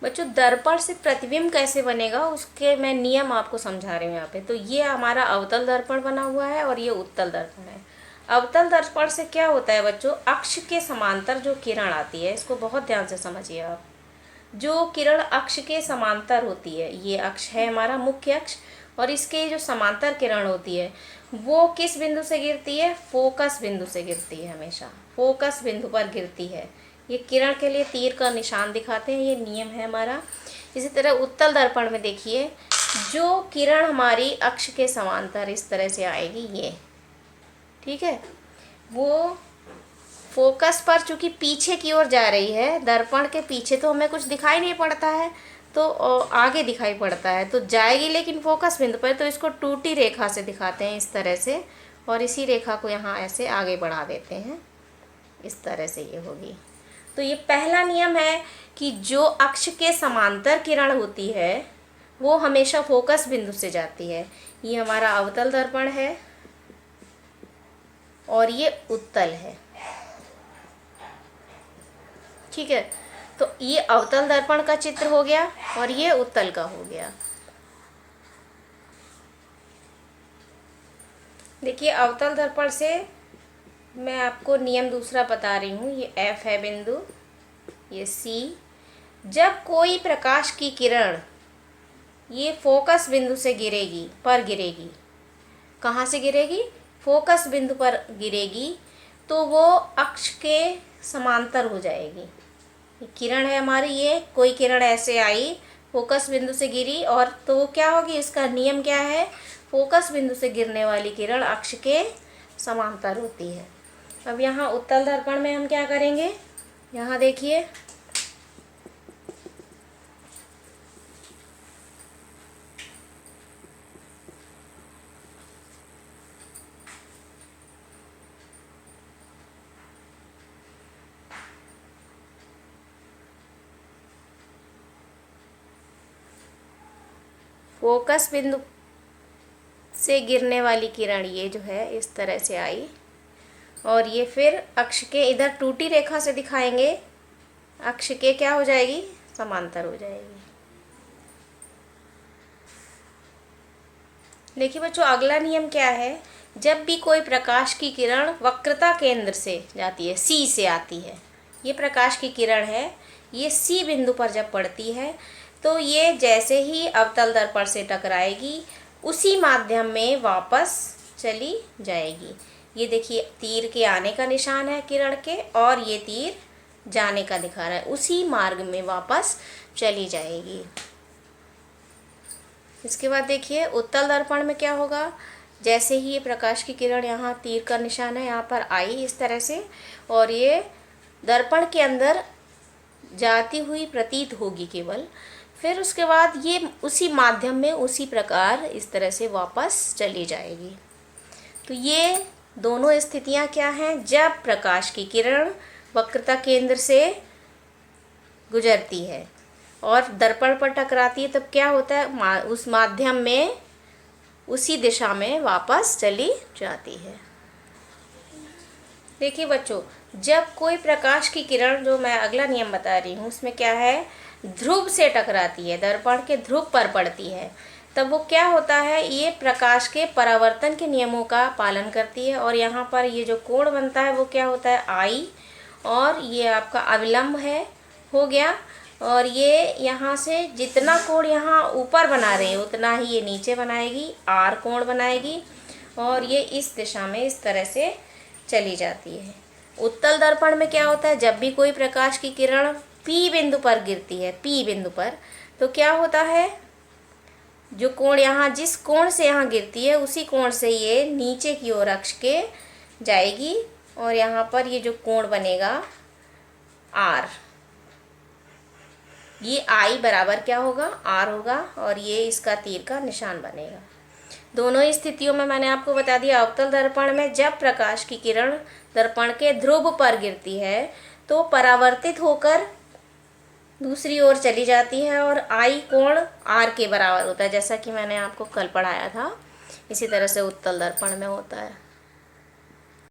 बच्चों दर्पण से प्रतिबिंब कैसे बनेगा उसके मैं नियम आपको समझा रही हूँ यहाँ पे। तो ये हमारा अवतल दर्पण बना हुआ है और ये उत्तल दर्पण है। अवतल दर्पण से क्या होता है बच्चों, अक्ष के समांतर जो किरण आती है, इसको बहुत ध्यान से समझिए आप। जो किरण अक्ष के समांतर होती है, ये अक्ष है हमारा मुख्य अक्ष, और इसके जो समांतर किरण होती है वो किस बिंदु से गिरती है, फोकस बिंदु से गिरती है, हमेशा फोकस बिंदु पर गिरती है। ये किरण के लिए तीर का निशान दिखाते हैं, ये नियम है हमारा। इसी तरह उत्तल दर्पण में देखिए, जो किरण हमारी अक्ष के समांतर इस तरह से आएगी, ये ठीक है, वो फोकस पर चूंकि पीछे की ओर जा रही है, दर्पण के पीछे तो हमें कुछ दिखाई नहीं पड़ता है, तो आगे दिखाई पड़ता है, तो जाएगी लेकिन फोकस बिंदु पर। तो इसको टूटी रेखा से दिखाते हैं इस तरह से, और इसी रेखा को यहाँ ऐसे आगे बढ़ा देते हैं, इस तरह से ये होगी। तो ये पहला नियम है कि जो अक्ष के समांतर किरण होती है वो हमेशा फोकस बिंदु से जाती है। ये हमारा अवतल दर्पण है और ये उत्तल है, ठीक है। तो ये अवतल दर्पण का चित्र हो गया और ये उत्तल का हो गया। देखिए अवतल दर्पण से मैं आपको नियम दूसरा बता रही हूँ। ये F है बिंदु, ये C। जब कोई प्रकाश की किरण ये फोकस बिंदु से गिरेगी, कहाँ से गिरेगी, फोकस बिंदु पर गिरेगी, तो वो अक्ष के समांतर हो जाएगी। ये किरण है हमारी, ये कोई किरण ऐसे आई, फोकस बिंदु से गिरी, और तो वो क्या होगी, इसका नियम क्या है, फोकस बिंदु से गिरने वाली किरण अक्ष के समांतर होती है। अब यहाँ उत्तल दर्पण में हम क्या करेंगे, यहाँ देखिए फोकस बिंदु से गिरने वाली किरण ये जो है इस तरह से आई, और ये फिर अक्ष के इधर टूटी रेखा से दिखाएंगे, अक्ष के क्या हो जाएगी, समांतर हो जाएगी। देखिए बच्चों अगला नियम क्या है, जब भी कोई प्रकाश की किरण वक्रता केंद्र से जाती है, C से आती है, ये प्रकाश की किरण है, ये C बिंदु पर जब पड़ती है तो ये जैसे ही अवतल दर्पण से टकराएगी उसी माध्यम में वापस चली जाएगी। ये देखिए तीर के आने का निशान है किरण के, और ये तीर जाने का दिखा रहा है, उसी मार्ग में वापस चली जाएगी। इसके बाद देखिए उत्तल दर्पण में क्या होगा, जैसे ही ये प्रकाश की किरण यहाँ तीर का निशान है यहाँ पर आई इस तरह से, और ये दर्पण के अंदर जाती हुई प्रतीत होगी केवल, फिर उसके बाद ये उसी माध्यम में उसी प्रकार इस तरह से वापस चली जाएगी। तो ये दोनों स्थितियाँ क्या हैं, जब प्रकाश की किरण वक्रता केंद्र से गुजरती है और दर्पण पर टकराती है, तब क्या होता है, उस माध्यम में उसी दिशा में वापस चली जाती है। देखिए बच्चों जब कोई प्रकाश की किरण, जो मैं अगला नियम बता रही हूँ उसमें क्या है, ध्रुव से टकराती है, दर्पण के ध्रुव पर पड़ती है, तब वो क्या होता है, ये प्रकाश के परावर्तन के नियमों का पालन करती है, और यहाँ पर ये जो कोण बनता है वो क्या होता है, I, और ये आपका अविलंब है, हो गया। और ये यहाँ से जितना कोण यहाँ ऊपर बना रहे हैं उतना ही ये नीचे बनाएगी, R कोण बनाएगी, और ये इस दिशा में इस तरह से चली जाती है। उत्तल दर्पण में क्या होता है, जब भी कोई प्रकाश की किरण P बिंदु पर गिरती है, P बिंदु पर, तो क्या होता है, जो कोण यहाँ जिस कोण से यहाँ गिरती है उसी कोण से ये नीचे की ओर अक्ष के जाएगी, और यहाँ पर ये जो कोण बनेगा R, ये I बराबर क्या होगा, R होगा, और ये इसका तीर का निशान बनेगा। दोनों ही स्थितियों में मैंने आपको बता दिया, अवतल दर्पण में जब प्रकाश की किरण दर्पण के ध्रुव पर गिरती है तो परावर्तित होकर दूसरी ओर चली जाती है, और I कोण R के बराबर होता है, जैसा कि मैंने आपको कल पढ़ाया था। इसी तरह से उत्तल दर्पण में होता है।